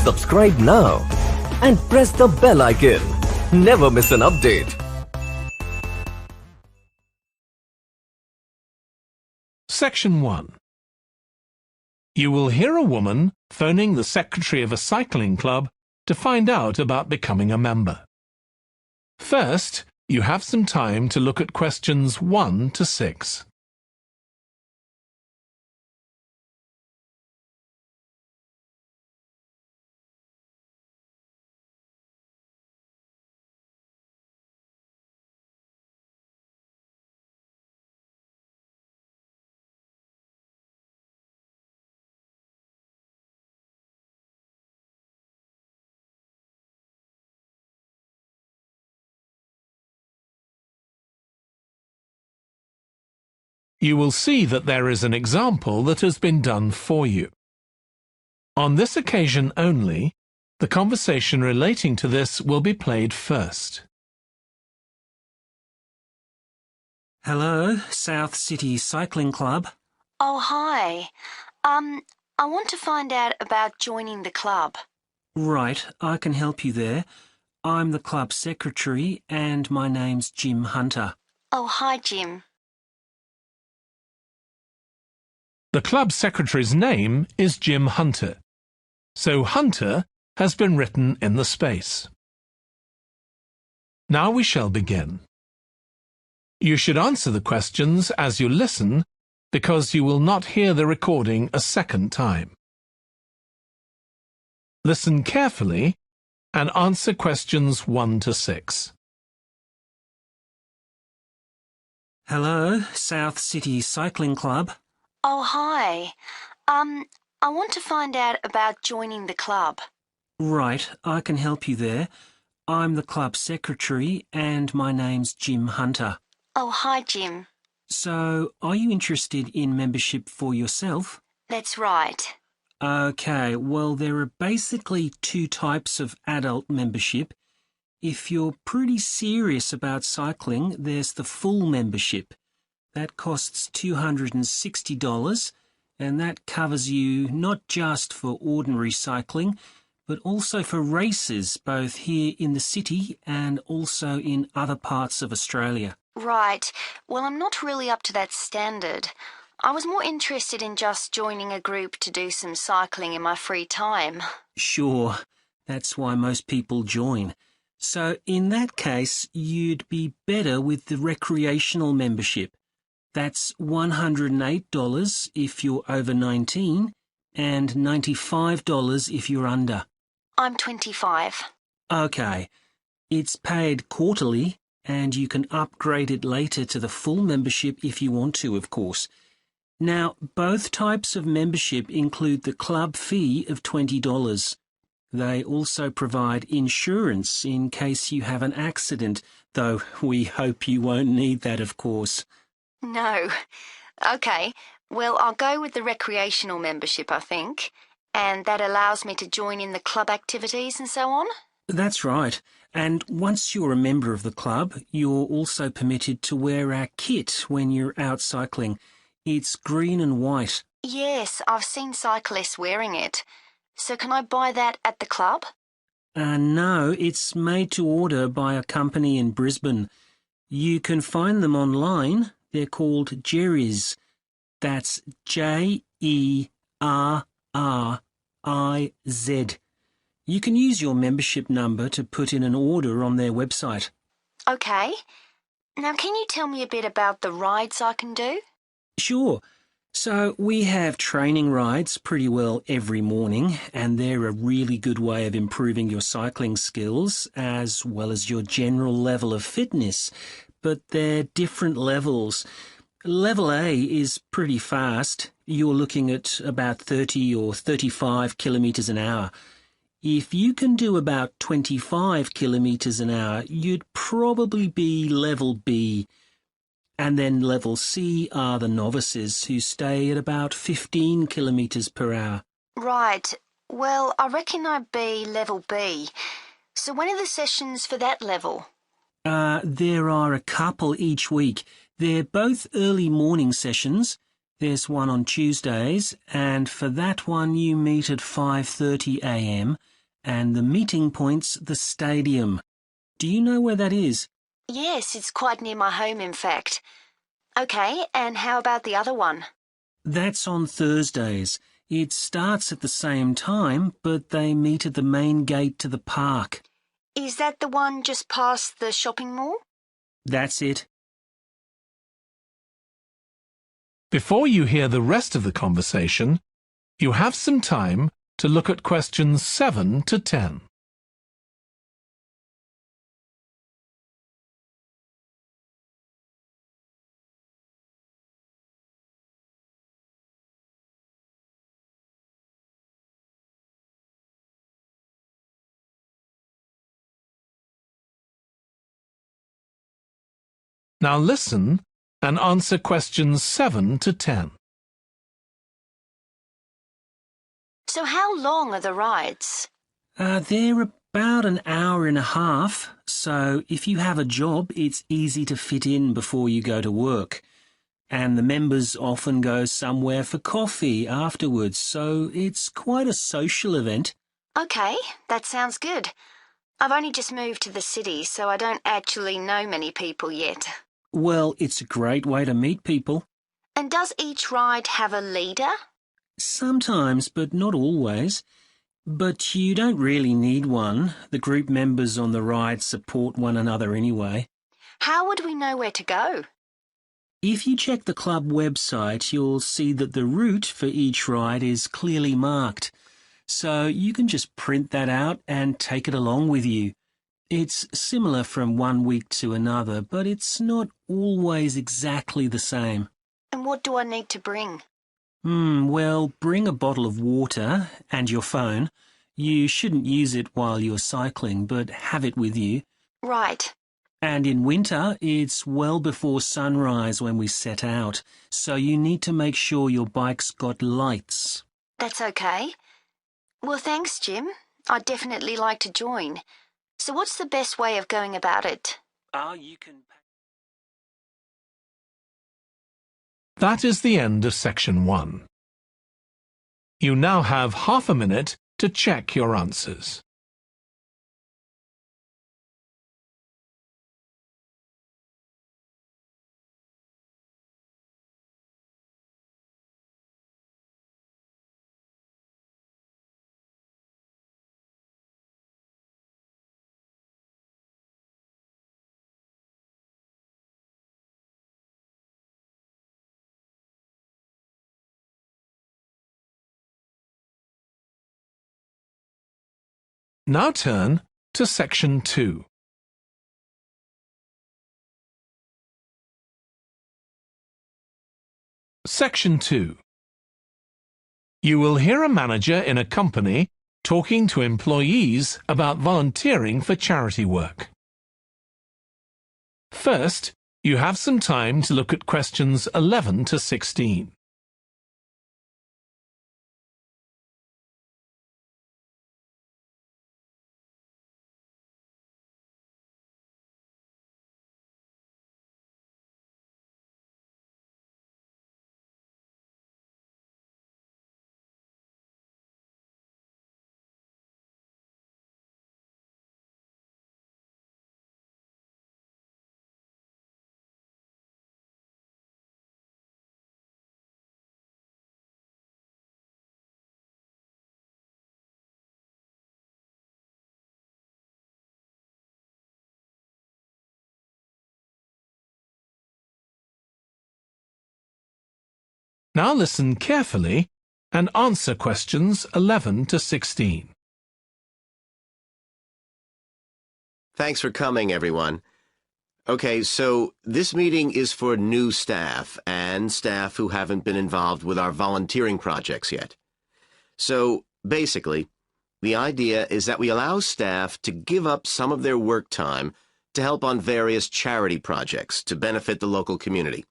Subscribe now and press the bell icon. Never miss an update. Section 1. You will hear a woman phoning the secretary of a cycling club to find out about becoming a member. First, you have some time to look at questions 1 to 6. You will see that there is an example that has been done for you. On this occasion only, the conversation relating to this will be played first. Hello, South City Cycling Club. Oh, hi. I want to find out about joining the club. Right, I can help you there. I'm the club secretary and my name's Jim Hunter. Oh, hi, Jim. The club secretary's name is Jim Hunter, so Hunter has been written in the space. Now we shall begin. You should answer the questions as you listen, because you will not hear the recording a second time. Listen carefully and answer questions 1 to 6. Hello, South City Cycling Club. Oh, hi. I want to find out about joining the club. Right, I can help you there. I'm the club secretary and my name's Jim Hunter. Oh, hi, Jim. So, are you interested in membership for yourself? That's right. Okay, well, there are basically 2 types of adult membership. If you're pretty serious about cycling, there's the full membership. That costs $260, and that covers you not just for ordinary cycling, but also for races, both here in the city and also in other parts of Australia. Right. Well, I'm not really up to that standard. I was more interested in just joining a group to do some cycling in my free time. Sure, that's why most people join. So in that case, you'd be better with the recreational membership. That's $108 if you're over 19 and $95 if you're under. I'm 25. Okay. It's paid quarterly and you can upgrade it later to the full membership if you want to, of course. Now, both types of membership include the club fee of $20. They also provide insurance in case you have an accident, though we hope you won't need that, of course. No. Okay, well, I'll go with the recreational membership, I think, and that allows me to join in the club activities and so on? That's right, and once you're a member of the club, you're also permitted to wear our kit when you're out cycling. It's green and white. Yes, I've seen cyclists wearing it. So can I buy that at the club? No, it's made to order by a company in Brisbane. You can find them online. They're called Jerry's. That's Jerriz. You can use your membership number to put in an order on their website. Okay. Now, can you tell me a bit about the rides I can do? Sure. So we have training rides pretty well every morning, and they're a really good way of improving your cycling skills as well as your general level of fitness. But they're different levels. Level A is pretty fast. You're looking at about 30 or 35 kilometres an hour. If you can do about 25 kilometres an hour, you'd probably be level B. And then level C are the novices who stay at about 15 kilometres per hour. Right. Well, I reckon I'd be level B. So when are the sessions for that level? There are a couple each week. They're both early morning sessions. There's one on Tuesdays, and for that one you meet at 5:30 a.m, and the meeting point's the stadium. Do you know where that is? Yes, it's quite near my home, in fact. Okay, and how about the other one? That's on Thursdays. It starts at the same time, but they meet at the main gate to the park. Is that the one just past the shopping mall? That's it. Before you hear the rest of the conversation, you have some time to look at questions 7 to 10. Now listen and answer questions 7 to 10. So how long are the rides? They're about an hour and a half, so if you have a job, it's easy to fit in before you go to work. And the members often go somewhere for coffee afterwards, so it's quite a social event. Okay, that sounds good. I've only just moved to the city, so I don't actually know many people yet. Well, it's a great way to meet people. And does each ride have a leader? Sometimes, but not always. But you don't really need one. The group members on the ride support one another anyway. How would we know where to go? If you check the club website, you'll see that the route for each ride is clearly marked. So you can just print that out and take it along with you. It's similar from one week to another, but it's not always exactly the same. And what do I need to bring? Well, bring a bottle of water and your phone. You shouldn't use it while you're cycling, but have it with you. Right. And in winter, it's well before sunrise when we set out, so you need to make sure your bike's got lights. That's okay. Well, thanks, Jim. I'd definitely like to join. So what's the best way of going about it? You can... That is the end of section 1. You now have half a minute to check your answers. Now turn to section 2. Section 2. You will hear a manager in a company talking to employees about volunteering for charity work. First, you have some time to look at questions 11 to 16. Now listen carefully and answer questions 11 to 16. Thanks for coming, everyone. Okay, so this meeting is for new staff and staff who haven't been involved with our volunteering projects yet. So, basically, the idea is that we allow staff to give up some of their work time to help on various charity projects to benefit the local community.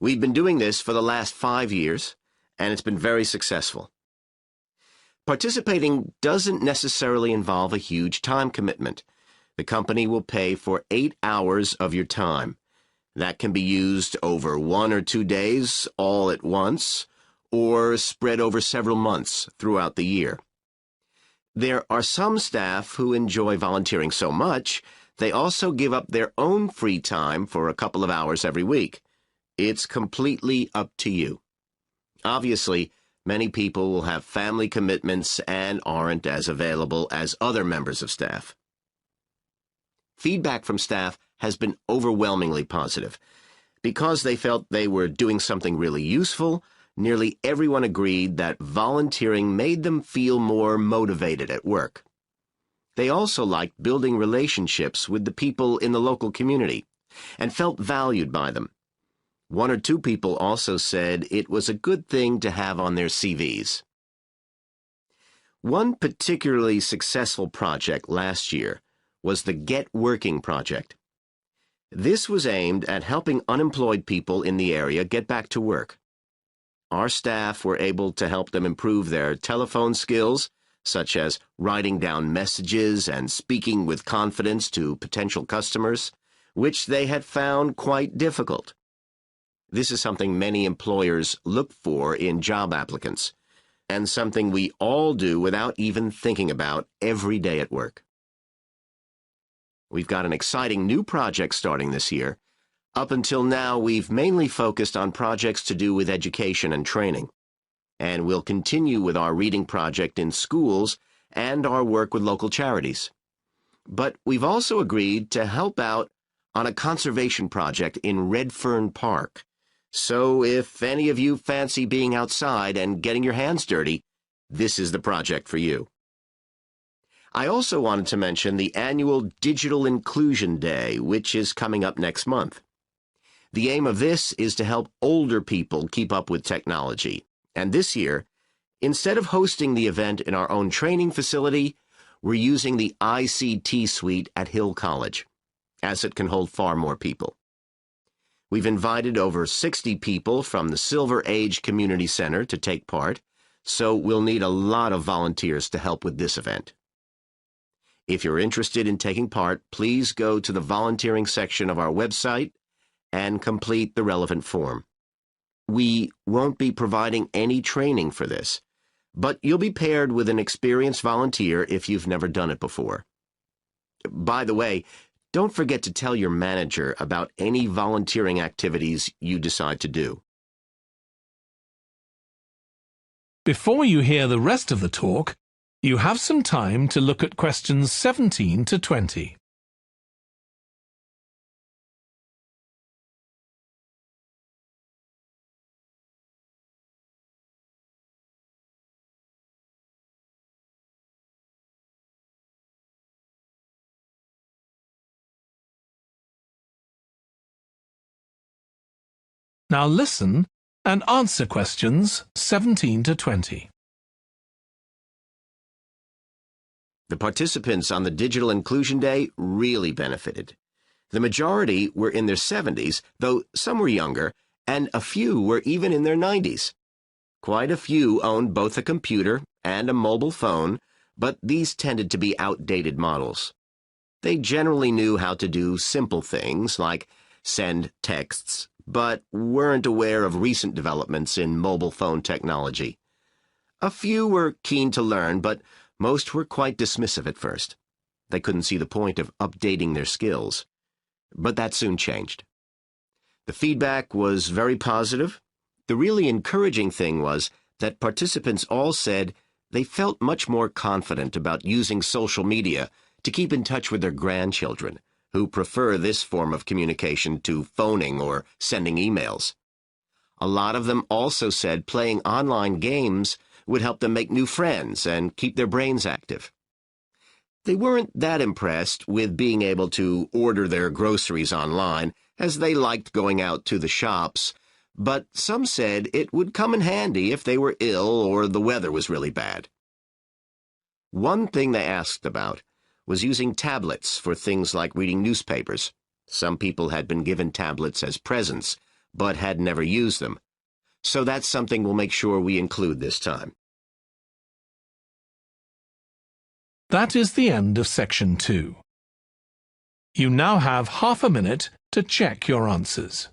We've been doing this for the last 5 years, and it's been very successful. Participating doesn't necessarily involve a huge time commitment. The company will pay for 8 hours of your time, That can be used over 1 or 2 days all at once, or spread over several months throughout the year. There are some staff who enjoy volunteering so much, they also give up their own free time for a couple of hours every week. It's completely up to you. Obviously, many people will have family commitments and aren't as available as other members of staff. Feedback from staff has been overwhelmingly positive. Because they felt they were doing something really useful, nearly everyone agreed that volunteering made them feel more motivated at work. They also liked building relationships with the people in the local community and felt valued by them. 1 or 2 people also said it was a good thing to have on their CVs. One particularly successful project last year was the Get Working project. This was aimed at helping unemployed people in the area get back to work. Our staff were able to help them improve their telephone skills, such as writing down messages and speaking with confidence to potential customers, which they had found quite difficult. This is something many employers look for in job applicants, and something we all do without even thinking about every day at work. We've got an exciting new project starting this year. Up until now, we've mainly focused on projects to do with education and training. And we'll continue with our reading project in schools and our work with local charities. But we've also agreed to help out on a conservation project in Redfern Park. So if any of you fancy being outside and getting your hands dirty, this is the project for you. I also wanted to mention the annual Digital Inclusion Day, which is coming up next month. The aim of this is to help older people keep up with technology. And this year, instead of hosting the event in our own training facility, we're using the ICT suite at Hill College, as it can hold far more people. We've invited over 60 people from the Silver Age Community Center to take part, so we'll need a lot of volunteers to help with this event. If you're interested in taking part, please go to the volunteering section of our website and complete the relevant form. We won't be providing any training for this, but you'll be paired with an experienced volunteer if you've never done it before. By the way, don't forget to tell your manager about any volunteering activities you decide to do. Before you hear the rest of the talk, you have some time to look at questions 17 to 20. Now listen and answer questions 17 to 20. The participants on the Digital Inclusion Day really benefited. The majority were in their 70s, though some were younger, and a few were even in their 90s. Quite a few owned both a computer and a mobile phone, but these tended to be outdated models. They generally knew how to do simple things like send texts, but weren't aware of recent developments in mobile phone technology. A few were keen to learn, but most were quite dismissive at first. They couldn't see the point of updating their skills. But that soon changed. The feedback was very positive. The really encouraging thing was that participants all said they felt much more confident about using social media to keep in touch with their grandchildren, who prefer this form of communication to phoning or sending emails. A lot of them also said playing online games would help them make new friends and keep their brains active. They weren't that impressed with being able to order their groceries online, as they liked going out to the shops, but some said it would come in handy if they were ill or the weather was really bad. One thing they asked about was using tablets for things like reading newspapers. Some people had been given tablets as presents, but had never used them. So that's something we'll make sure we include this time. That is the end of section 2. You now have half a minute to check your answers.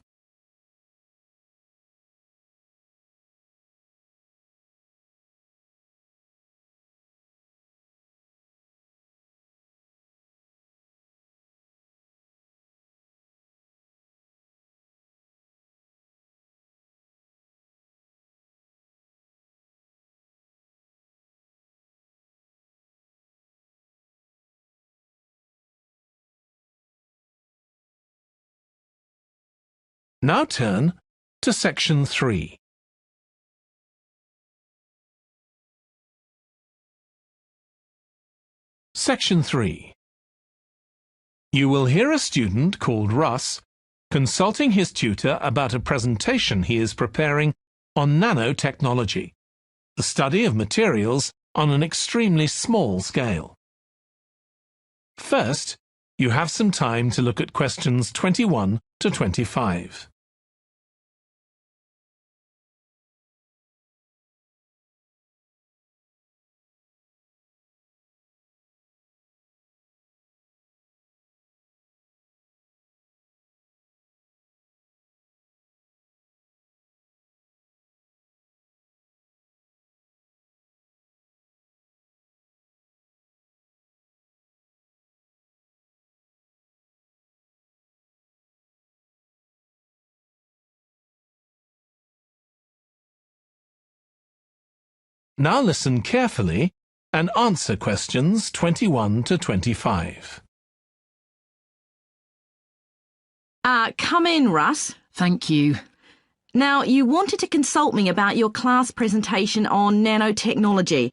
Now turn to Section 3. Section 3. You will hear a student called Russ consulting his tutor about a presentation he is preparing on nanotechnology, the study of materials on an extremely small scale. First, you have some time to look at questions 21 to 25. Now listen carefully and answer questions 21 to 25. Come in, Russ. Thank you. Now, you wanted to consult me about your class presentation on nanotechnology.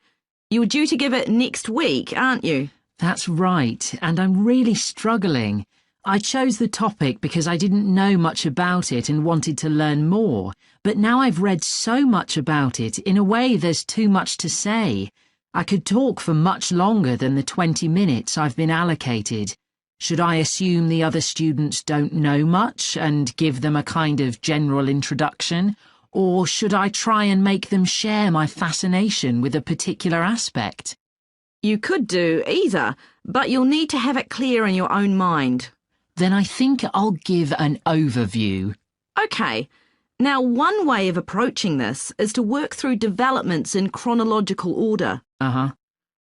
You were due to give it next week, aren't you? That's right, and I'm really struggling. I chose the topic because I didn't know much about it and wanted to learn more, but now I've read so much about it, in a way there's too much to say. I could talk for much longer than the 20 minutes I've been allocated. Should I assume the other students don't know much and give them a kind of general introduction, or should I try and make them share my fascination with a particular aspect? You could do either, but you'll need to have it clear in your own mind. Then I think I'll give an overview. OK. Now, one way of approaching this is to work through developments in chronological order. Uh-huh.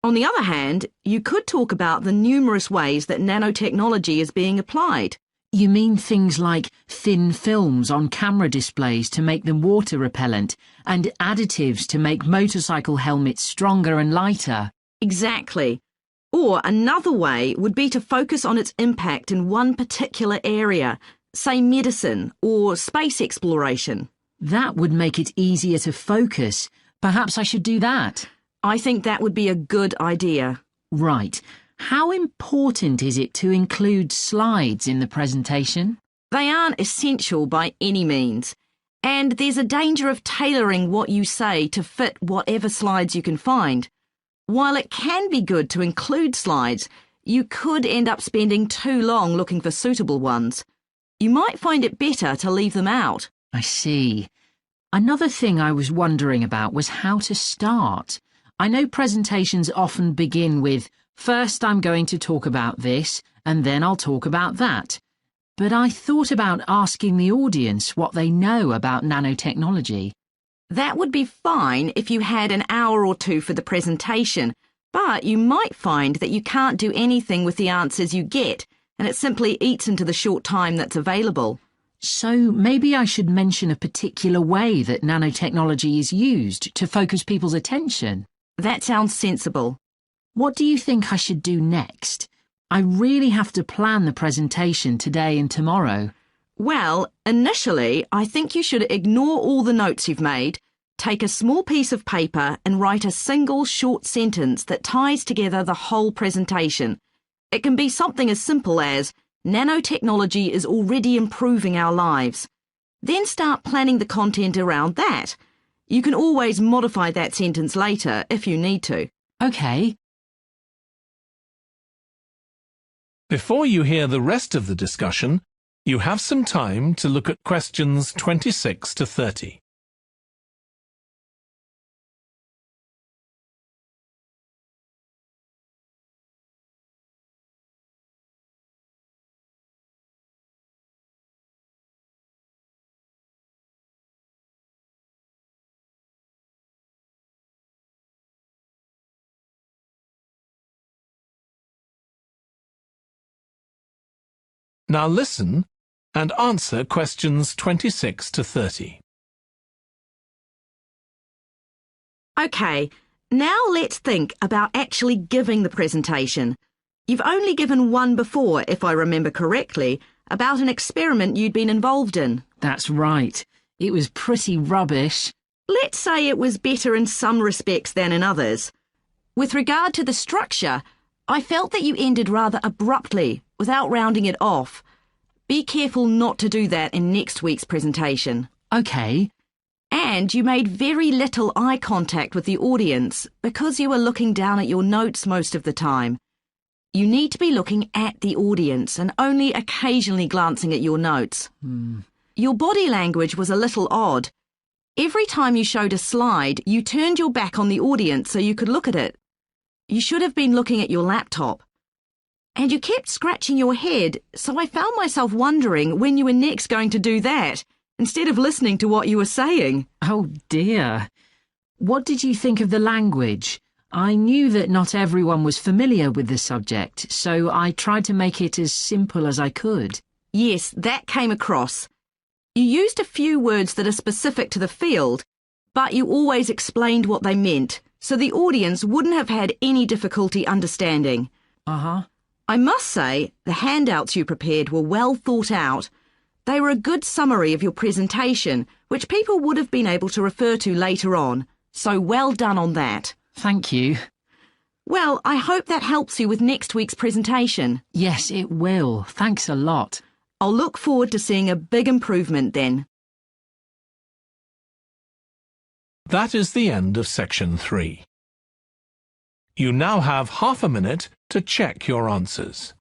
On the other hand, you could talk about the numerous ways that nanotechnology is being applied. You mean things like thin films on camera displays to make them water repellent and additives to make motorcycle helmets stronger and lighter? Exactly. Or another way would be to focus on its impact in one particular area, say medicine or space exploration. That would make it easier to focus. Perhaps I should do that. I think that would be a good idea. Right. How important is it to include slides in the presentation? They aren't essential by any means, and there's a danger of tailoring what you say to fit whatever slides you can find. While it can be good to include slides, you could end up spending too long looking for suitable ones. You might find it better to leave them out. I see. Another thing I was wondering about was how to start. I know presentations often begin with, first I'm going to talk about this, and then I'll talk about that. But I thought about asking the audience what they know about nanotechnology. That would be fine if you had an hour or two for the presentation, but you might find that you can't do anything with the answers you get, and it simply eats into the short time that's available. So maybe I should mention a particular way that nanotechnology is used to focus people's attention. That sounds sensible. What do you think I should do next? I really have to plan the presentation today and tomorrow. Well, initially, I think you should ignore all the notes you've made, take a small piece of paper and write a single short sentence that ties together the whole presentation. It can be something as simple as, nanotechnology is already improving our lives. Then start planning the content around that. You can always modify that sentence later if you need to. OK. Before you hear the rest of the discussion, you have some time to look at questions 26 to 30. Now listen and answer questions 26 to 30. OK, now let's think about actually giving the presentation. You've only given one before, if I remember correctly, about an experiment you'd been involved in. That's right. It was pretty rubbish. Let's say it was better in some respects than in others. With regard to the structure, I felt that you ended rather abruptly, without rounding it off. Be careful not to do that in next week's presentation. OK. And you made very little eye contact with the audience because you were looking down at your notes most of the time. You need to be looking at the audience and only occasionally glancing at your notes. Your body language was a little odd. Every time you showed a slide, you turned your back on the audience so you could look at it. You should have been looking at your laptop. And you kept scratching your head, so I found myself wondering when you were next going to do that, instead of listening to what you were saying. Oh dear. What did you think of the language? I knew that not everyone was familiar with the subject, so I tried to make it as simple as I could. Yes, that came across. You used a few words that are specific to the field, but you always explained what they meant, so the audience wouldn't have had any difficulty understanding. I must say, the handouts you prepared were well thought out. They were a good summary of your presentation, which people would have been able to refer to later on, so well done on that. Thank you. Well, I hope that helps you with next week's presentation. Yes, it will. Thanks a lot. I'll look forward to seeing a big improvement then. That is the end of section 3. You now have half a minute to check your answers.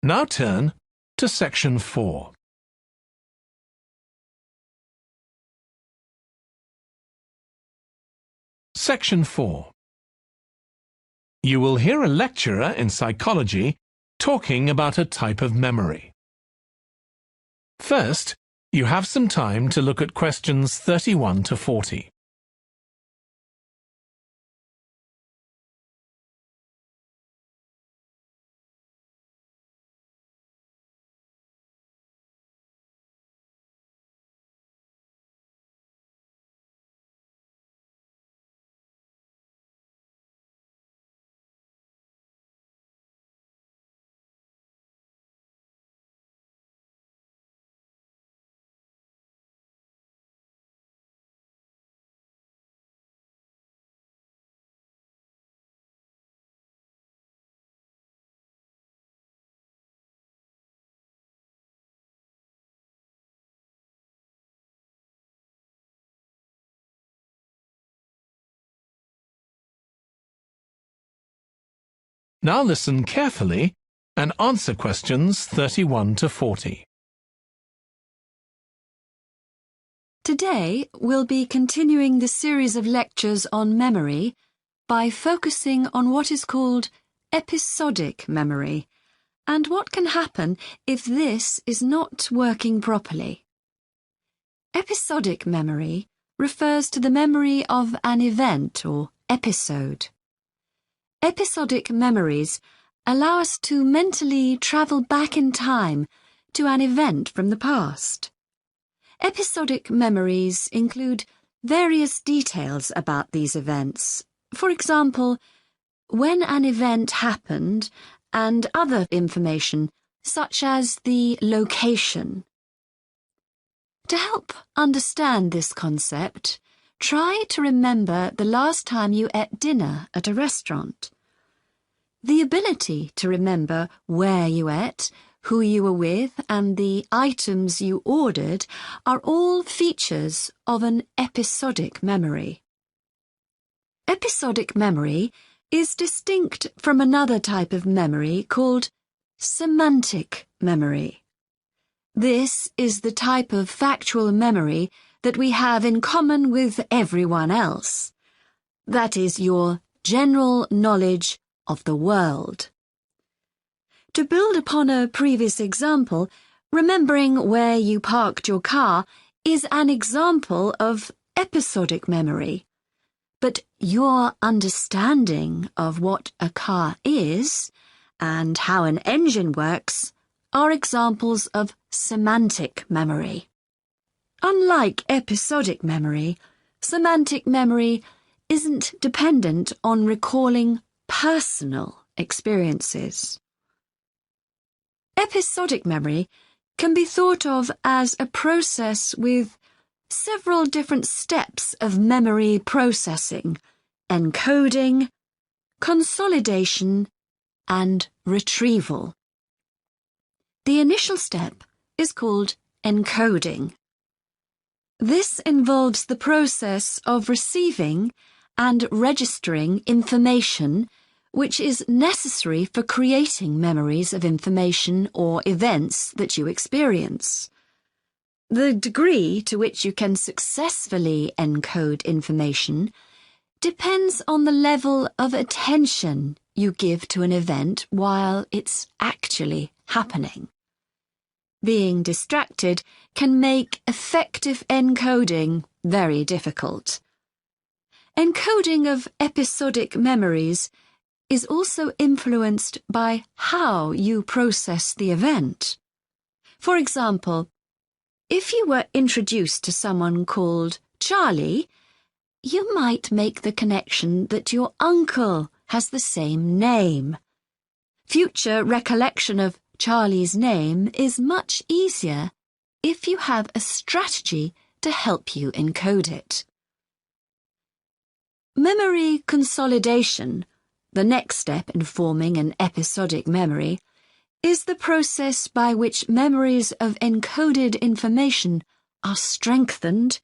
Now turn to section 4. Section 4. You will hear a lecturer in psychology talking about a type of memory. First, you have some time to look at questions 31 to 40. Now listen carefully and answer questions 31 to 40. Today, we'll be continuing the series of lectures on memory by focusing on what is called episodic memory and what can happen if this is not working properly. Episodic memory refers to the memory of an event or episode. Episodic memories allow us to mentally travel back in time to an event from the past. Episodic memories include various details about these events. For example, when an event happened and other information such as the location. To help understand this concept, try to remember the last time you ate dinner at a restaurant. The ability to remember where you ate, who you were with, and the items you ordered are all features of an episodic memory. Episodic memory is distinct from another type of memory called semantic memory. This is the type of factual memory that we have in common with everyone else. That is your general knowledge of the world. To build upon a previous example, remembering where you parked your car is an example of episodic memory. But your understanding of what a car is and how an engine works are examples of semantic memory. Unlike episodic memory, semantic memory isn't dependent on recalling personal experiences. Episodic memory can be thought of as a process with several different steps of memory processing, encoding, consolidation, and retrieval. The initial step is called encoding. This involves the process of receiving and registering information which is necessary for creating memories of information or events that you experience. The degree to which you can successfully encode information depends on the level of attention you give to an event while it's actually happening. Being distracted can make effective encoding very difficult. Encoding of episodic memories is also influenced by how you process the event. For example, if you were introduced to someone called Charlie, you might make the connection that your uncle has the same name. Future recollection of Charlie's name is much easier if you have a strategy to help you encode it. Memory consolidation, the next step in forming an episodic memory, is the process by which memories of encoded information are strengthened,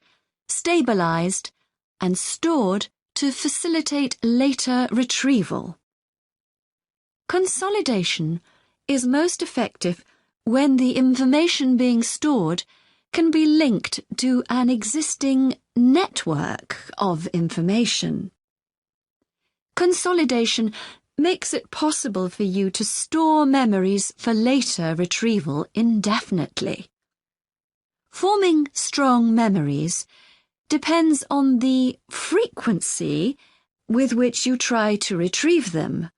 stabilized, and stored to facilitate later retrieval. Consolidation is most effective when the information being stored can be linked to an existing network of information. Consolidation makes it possible for you to store memories for later retrieval indefinitely. Forming strong memories depends on the frequency with which you try to retrieve them.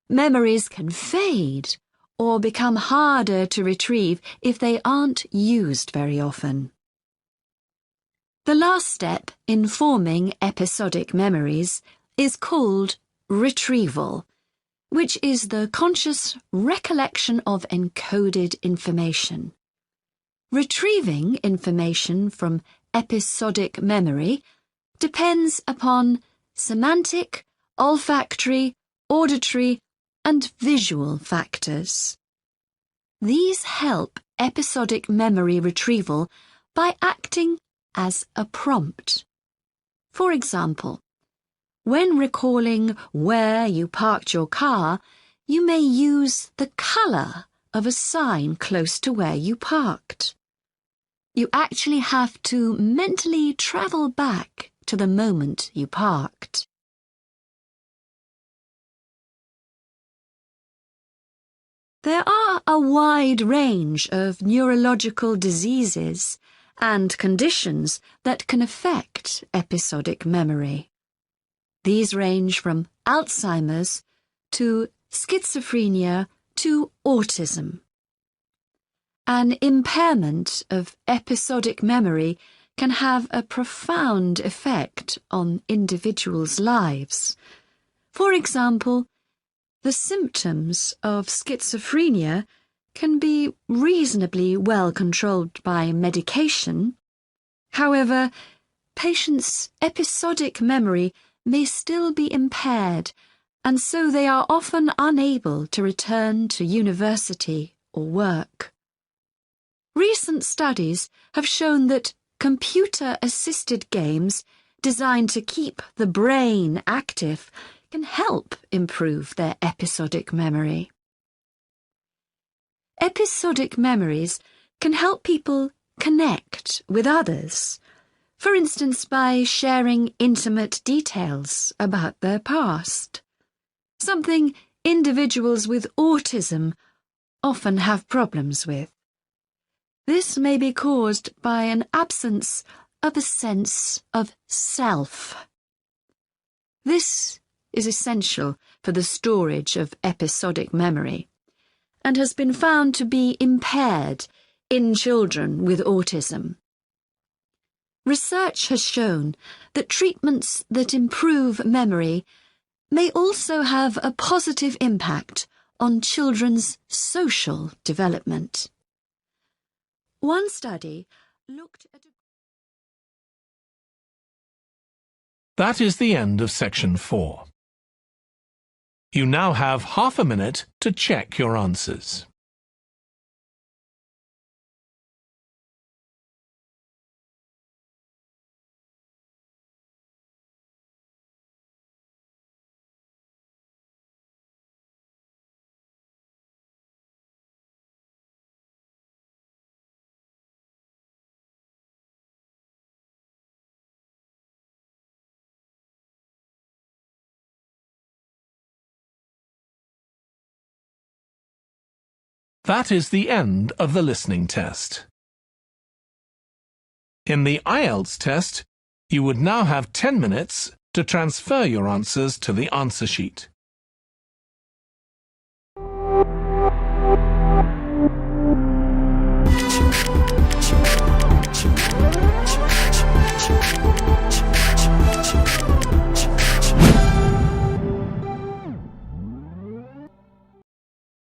Memories can fade or become harder to retrieve if they aren't used very often. The last step in forming episodic memories is called retrieval, which is the conscious recollection of encoded information. Retrieving information from episodic memory depends upon semantic, olfactory, auditory, and visual factors. These help episodic memory retrieval by acting as a prompt. For example, when recalling where you parked your car, you may use the colour of a sign close to where you parked. You actually have to mentally travel back to the moment you parked. There are a wide range of neurological diseases and conditions that can affect episodic memory. These range from Alzheimer's to schizophrenia to autism. An impairment of episodic memory can have a profound effect on individuals' lives. For example, the symptoms of schizophrenia can be reasonably well controlled by medication. However, patients' episodic memory may still be impaired, and so they are often unable to return to university or work. Recent studies have shown that computer-assisted games designed to keep the brain active can help improve their episodic memory. Episodic memories can help people connect with others, for instance by sharing intimate details about their past, something individuals with autism often have problems with. This may be caused by an absence of a sense of self. This is essential for the storage of episodic memory and has been found to be impaired in children with autism. Research has shown that treatments that improve memory may also have a positive impact on children's social development. One study looked at That is the end of section 4. You now have half a minute to check your answers. That is the end of the listening test. In the IELTS test, you would now have 10 minutes to transfer your answers to the answer sheet.